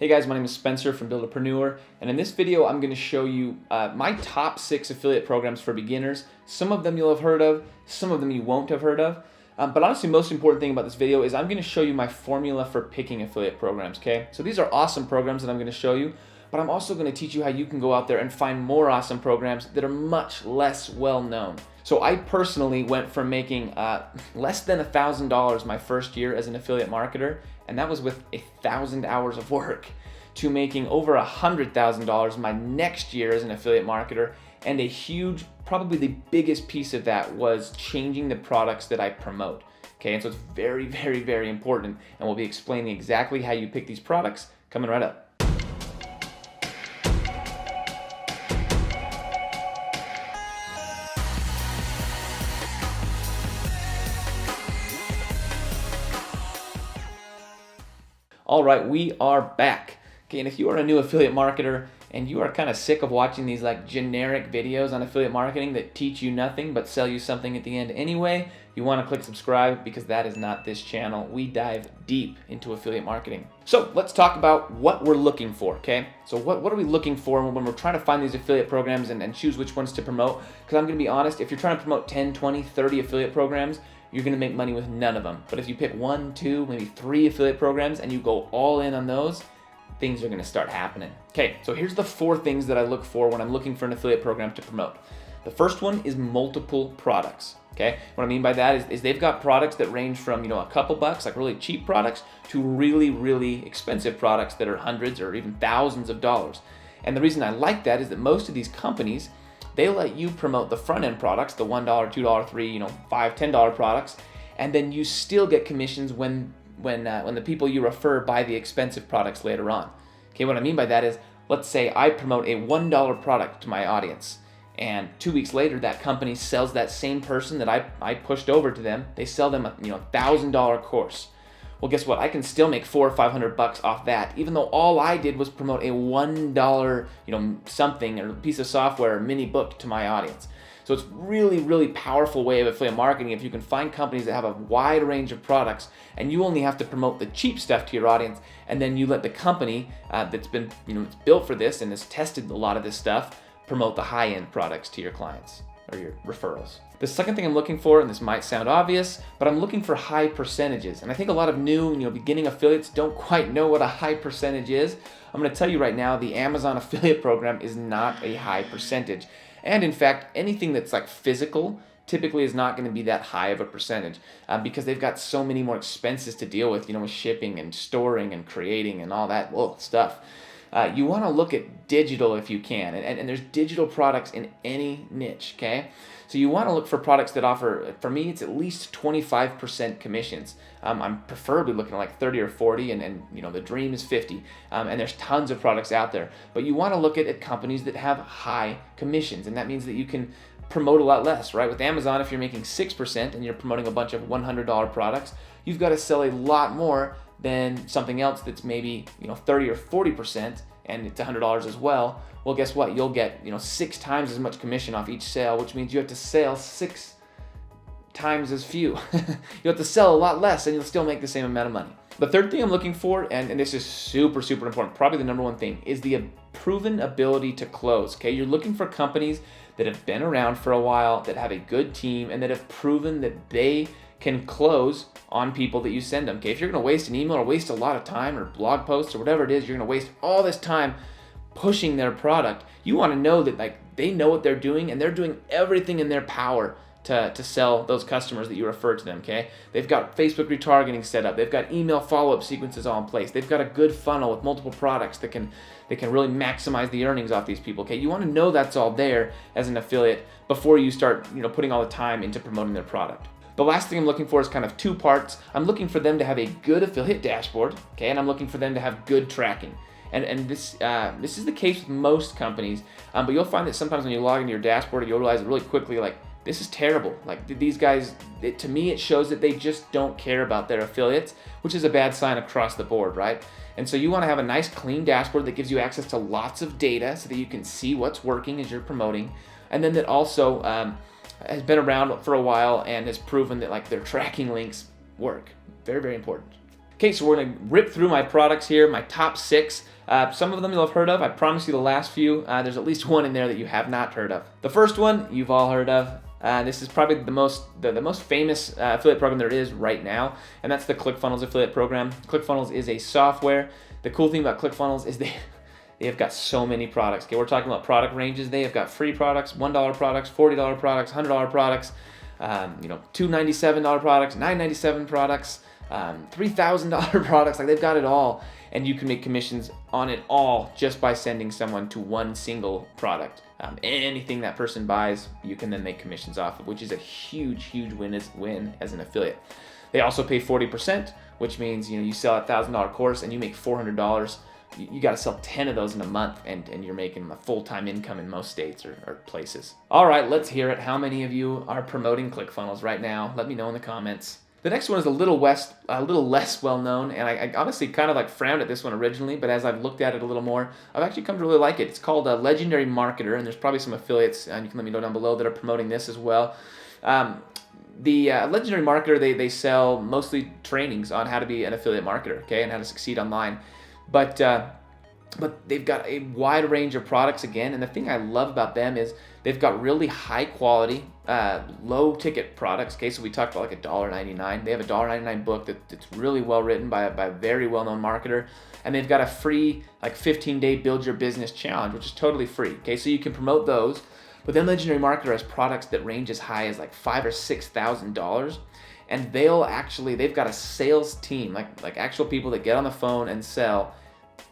Hey guys, my name is Spencer from Buildapreneur, and in this video I'm going to show you my top 6 affiliate programs for beginners. Some of them you'll have heard of, some of them you won't have heard of. But honestly, the most important thing about this video is I'm going to show you my formula for picking affiliate programs, okay? So these are awesome programs that I'm going to show you, but I'm also going to teach you how you can go out there and find more awesome programs that are much less well known. So I personally went from making less than $1,000 my first year as an affiliate marketer, and that was with 1,000 hours of work, to making over $100,000 my next year as an affiliate marketer. And a huge, probably the biggest piece of that was changing the products that I promote. Okay, and so it's very, very, very important, and we'll be explaining exactly how you pick these products coming right up. All right, we are back. Okay, and if you are a new affiliate marketer and you are kind of sick of watching these like generic videos on affiliate marketing that teach you nothing but sell you something at the end anyway, you want to click subscribe, because that is not this channel. We dive deep into affiliate marketing. So let's talk about what we're looking for, okay? So what are we looking for when we're trying to find these affiliate programs and choose which ones to promote? Because I'm going to be honest, if you're trying to promote 10, 20, 30 affiliate programs, you're going to make money with none of them. But if you pick 1, 2, maybe 3 affiliate programs and you go all in on those, things are going to start happening. Okay, so here's the 4 things that I look for when I'm looking for an affiliate program to promote. The first one is multiple products. Okay, what I mean by that is they've got products that range from, a couple bucks, like really cheap products, to really, really expensive products that are hundreds or even thousands of dollars. And the reason I like that is that most of these companies, they let you promote the front end products, the $1, $2, $3, $5, $10 products, and then you still get commissions when the people you refer buy the expensive products later on. Okay, what I mean by that is, let's say I promote a $1 product to my audience, and 2 weeks later that company sells that same person that I pushed over to them, they sell them a $1,000 course. Well, guess what? I can still make $400 or $500 off that, even though all I did was promote a $1 something or piece of software or mini book to my audience. So it's really, really powerful way of affiliate marketing if you can find companies that have a wide range of products, and you only have to promote the cheap stuff to your audience, and then you let the company that's been it's built for this and has tested a lot of this stuff promote the high-end products to your clients or your referrals. The second thing I'm looking for, and this might sound obvious, but I'm looking for high percentages. And I think a lot of new, beginning affiliates don't quite know what a high percentage is. I'm going to tell you right now, the Amazon affiliate program is not a high percentage. And in fact, anything that's like physical typically is not going to be that high of a percentage because they've got so many more expenses to deal with, with shipping and storing and creating and all that stuff. You want to look at digital if you can, and there's digital products in any niche, okay? So you want to look for products that offer, for me, it's at least 25% commissions. I'm preferably looking at like 30 or 40, and the dream is 50, and there's tons of products out there. But you want to look at companies that have high commissions, and that means that you can promote a lot less, right? With Amazon, if you're making 6% and you're promoting a bunch of $100 products, you've got to sell a lot more than something else that's maybe 30 or 40% and it's $100 as well. Well, guess what? You'll get 6 times as much commission off each sale, which means you have to sell 6 times as few. You have to sell a lot less and you'll still make the same amount of money. The third thing I'm looking for, and this is super, super important, probably the number one thing, is the proven ability to close. Okay, you're looking for companies that have been around for a while, that have a good team, and that have proven that they can close on people that you send them. Okay, if you're going to waste an email or waste a lot of time or blog posts or whatever it is, you're going to waste all this time pushing their product. You want to know that they know what they're doing and they're doing everything in their power to sell those customers that you refer to them. Okay, they've got Facebook retargeting set up, they've got email follow-up sequences all in place, they've got a good funnel with multiple products that can really maximize the earnings off these people. Okay, you want to know that's all there as an affiliate before you start putting all the time into promoting their product. The last thing I'm looking for is kind of 2 parts. I'm looking for them to have a good affiliate dashboard, okay, and I'm looking for them to have good tracking. And this is the case with most companies, but you'll find that sometimes when you log into your dashboard, you'll realize really quickly, this is terrible. These guys, to me, it shows that they just don't care about their affiliates, which is a bad sign across the board, right? And so you want to have a nice, clean dashboard that gives you access to lots of data so that you can see what's working as you're promoting, and then that also has been around for a while and has proven that their tracking links work. Very, very important. Okay, so we're gonna rip through my products here, my top 6. Some of them you'll have heard of. I promise you the last few, there's at least one in there that you have not heard of. The first one you've all heard of. This is probably the most famous affiliate program there is right now, and that's the ClickFunnels affiliate program. ClickFunnels is a software. The cool thing about ClickFunnels is they have got so many products. Okay, we're talking about product ranges. They have got free products, $1 products, $40 products, $100 products, $297 products, $997 products, $3,000 products. Like, they've got it all, and you can make commissions on it all just by sending someone to one single product. Anything that person buys, you can then make commissions off of, which is a huge win as an affiliate. They also pay 40%, which means you sell a $1,000 course and you make $400. You got to sell 10 of those in a month, and you're making a full-time income in most states or places. All right, let's hear it. How many of you are promoting ClickFunnels right now? Let me know in the comments. The next one is a little less well-known, and I honestly kind of frowned at this one originally, but as I've looked at it a little more, I've actually come to really like it. It's called Legendary Marketer, and there's probably some affiliates, and you can let me know down below, that are promoting this as well. The Legendary Marketer, they sell mostly trainings on how to be an affiliate marketer, okay, and how to succeed online. But they've got a wide range of products again, and the thing I love about them is they've got really high quality, low ticket products. Okay, so we talked about $1.99. They have a $1.99 book that's really well written by a very well-known marketer, and they've got a free 15-day Build Your Business Challenge, which is totally free. Okay, so you can promote those. But then Legendary Marketer has products that range as high as $5,000 or $6,000. And they've got a sales team, like actual people that get on the phone and sell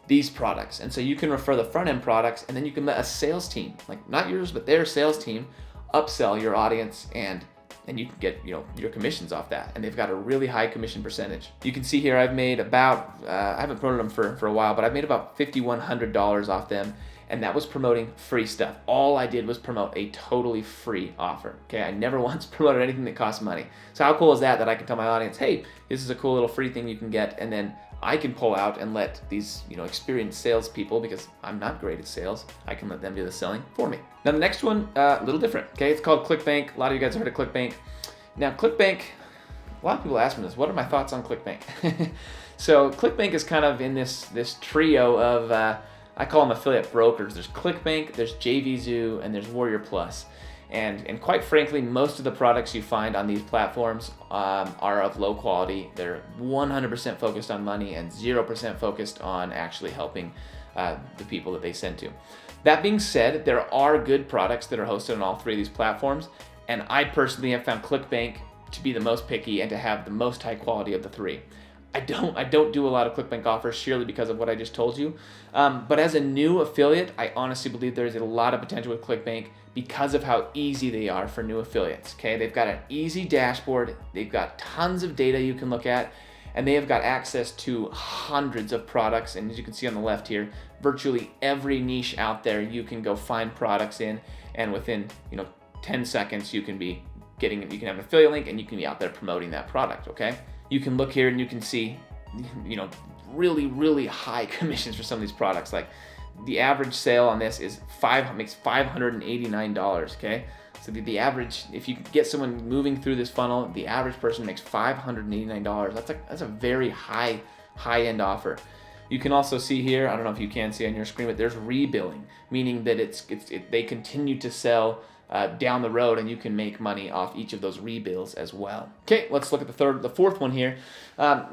these products. And so you can refer the front end products, and then you can let a sales team, not yours, but their sales team, upsell your audience, and you can get your commissions off that. And they've got a really high commission percentage. You can see here I've made about, I haven't promoted them for a while, but I've made about $5,100 off them. And that was promoting free stuff. All I did was promote a totally free offer. Okay, I never once promoted anything that costs money. So how cool is that I can tell my audience, hey, this is a cool little free thing you can get, and then I can pull out and let these experienced salespeople, because I'm not great at sales, I can let them do the selling for me. Now the next one, a little different. Okay, it's called Clickbank. A lot of you guys have heard of Clickbank. Now Clickbank, a lot of people ask me this. What are my thoughts on Clickbank? So Clickbank is kind of in this trio of I call them affiliate brokers. There's Clickbank, there's JVZoo, and there's Warrior Plus. And quite frankly, most of the products you find on these platforms are of low quality. They're 100% focused on money and 0% focused on actually helping the people that they send to. That being said, there are good products that are hosted on all three of these platforms, and I personally have found Clickbank to be the most picky and to have the most high quality of the three. I don't do a lot of Clickbank offers, surely because of what I just told you. But as a new affiliate, I honestly believe there's a lot of potential with Clickbank because of how easy they are for new affiliates. Okay, they've got an easy dashboard, they've got tons of data you can look at, and they have got access to hundreds of products. And as you can see on the left here, virtually every niche out there you can go find products in, and within 10 seconds you can have an affiliate link and you can be out there promoting that product. Okay. You can look here and you can see, really high commissions for some of these products. Like the average sale on this makes $589. Okay, so the average, if you get someone moving through this funnel, the average person makes $589. That's a very high end offer. You can also see here, I don't know if you can see on your screen, but there's rebilling, meaning that they continue to sell down the road, and you can make money off each of those rebills as well. Okay, let's look at the fourth one here.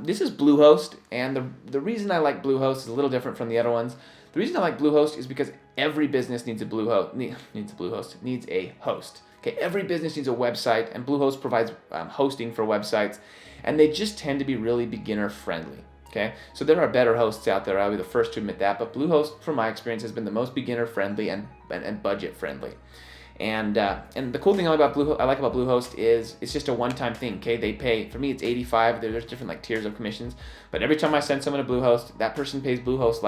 This is Bluehost, and the reason I like Bluehost is a little different from the other ones. The reason I like Bluehost is because every business needs a needs a host. Okay, every business needs a website, and Bluehost provides hosting for websites, and they just tend to be really beginner friendly. Okay, so there are better hosts out there, I'll be the first to admit that, but Bluehost, from my experience, has been the most beginner friendly and budget friendly. And the cool thing I like about Bluehost is it's just a one-time thing. Okay, they pay, for me it's $85. There's different tiers of commissions, but every time I send someone to Bluehost, that person pays Bluehost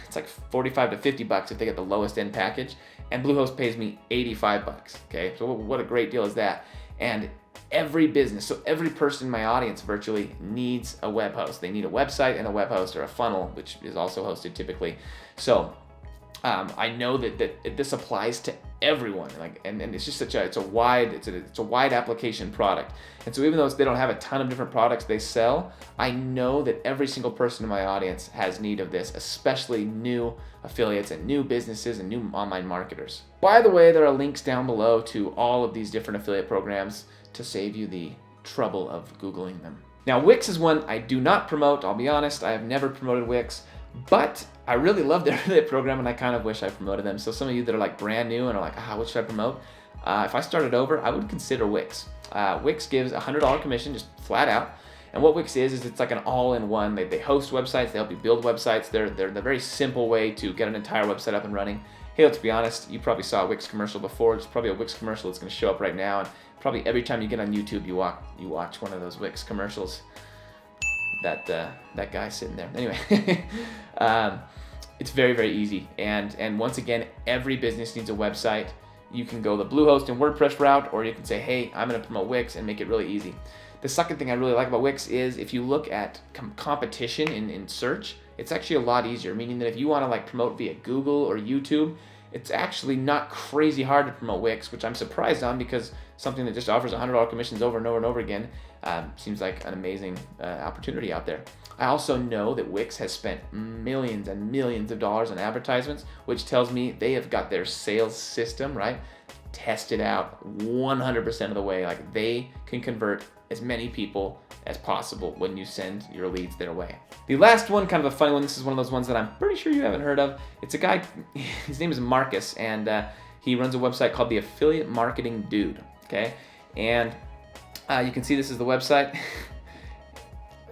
it's $45 to $50 if they get the lowest end package, and Bluehost pays me $85. Okay, so what a great deal is that? And every business, so every person in my audience virtually needs a web host. They need a website and a web host, or a funnel, which is also hosted typically. So I know that this applies to everyone, like, and it's just it's a wide application product. And so even though they don't have a ton of different products they sell, I know that every single person in my audience has need of this, especially new affiliates and new businesses and new online marketers. By the way, there are links down below to all of these different affiliate programs to save you the trouble of Googling them. Now, Wix is one I do not promote. I'll be honest, I have never promoted Wix, but I really love their affiliate program, and I kind of wish I promoted them. So some of you that are like brand new and are like, what should I promote? If I started over, I would consider Wix. Wix gives a $100 commission, just flat out. And what Wix is it's like an all-in-one. They host websites, they help you build websites. They're the very simple way to get an entire website up and running. Hey, let's be honest, you probably saw a Wix commercial before. It's probably a Wix commercial that's gonna show up right now. And probably every time you get on YouTube, you watch one of those Wix commercials. That guy sitting there. Anyway, it's very, very easy. And once again, every business needs a website. You can go the Bluehost and WordPress route, or you can say, hey, I'm gonna promote Wix and make it really easy. The second thing I really like about Wix is if you look at competition in search, it's actually a lot easier, meaning that if you wanna like promote via Google or YouTube, it's actually not crazy hard to promote Wix, which I'm surprised on, because something that just offers $100 commissions over and over and over again seems like an amazing opportunity out there. I also know that Wix has spent millions and millions of dollars on advertisements, which tells me they have got their sales system, right, tested out 100% of the way. Like, they can convert as many people as possible when you send your leads their way. The last one, kind of a funny one, this is one of those ones that I'm pretty sure you haven't heard of. It's a guy, his name is Marcus, and he runs a website called the Affiliate Marketing Dude, okay? And you can see this is the website.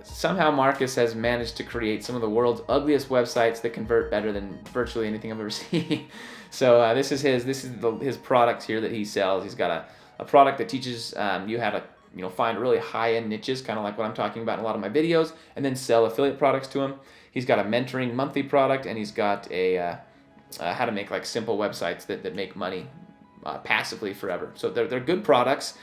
Somehow Marcus has managed to create some of the world's ugliest websites that convert better than virtually anything I've ever seen. So this is his products here that he sells. He's got a product that teaches you how to find really high-end niches, kind of like what I'm talking about in a lot of my videos, and then sell affiliate products to them. He's got a mentoring monthly product, and he's got a how to make like simple websites that make money passively forever. So they're good products.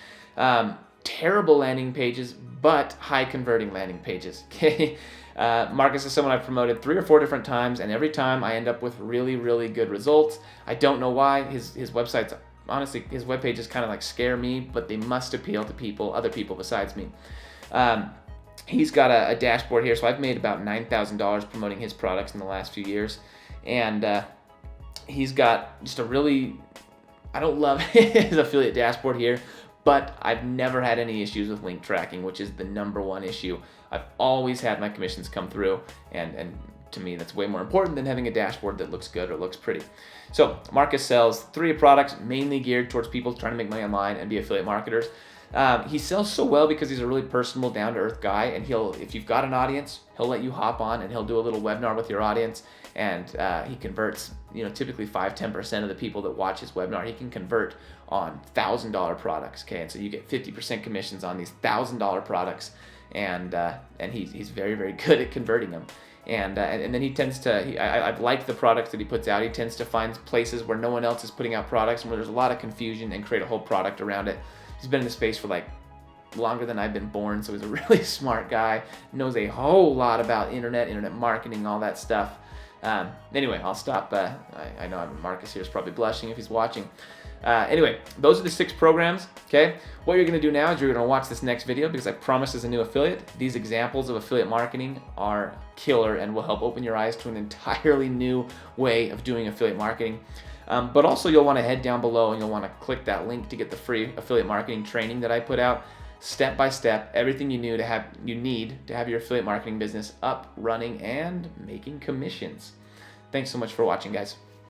Terrible landing pages, but high converting landing pages. Okay, Marcus is someone I've promoted 3 or 4 different times, and every time I end up with really, really good results. I don't know why. His websites, honestly, his web pages kind of like scare me, but they must appeal to other people besides me. He's got a dashboard here, so I've made about $9,000 promoting his products in the last few years, and he's got just a really, I don't love his affiliate dashboard here, but I've never had any issues with link tracking, which is the #1 issue. I've always had my commissions come through, and to me, that's way more important than having a dashboard that looks good or looks pretty. So Marcus sells 3 products mainly geared towards people trying to make money online and be affiliate marketers. He sells so well because he's a really personal, down-to-earth guy, and if you've got an audience, he'll let you hop on and he'll do a little webinar with your audience, and he converts, typically 5-10% of the people that watch his webinar, he can convert on $1,000 products, okay? And so you get 50% commissions on these $1,000 products, and he's very, very good at converting them. And then he tends to, I've liked the products that he puts out. He tends to find places where no one else is putting out products and where there's a lot of confusion and create a whole product around it. He's been in the space for like longer than I've been born, so he's a really smart guy, knows a whole lot about internet marketing, all that stuff. Anyway, I'll stop. I know Marcus here is probably blushing if he's watching. Anyway, those are the 6 programs, okay? What you're gonna do now is you're gonna watch this next video, because I promise as a new affiliate, these examples of affiliate marketing are killer and will help open your eyes to an entirely new way of doing affiliate marketing. But also you'll wanna head down below and you'll wanna click that link to get the free affiliate marketing training that I put out, step by step, everything you need to have your affiliate marketing business up, running, and making commissions. Thanks so much for watching, guys.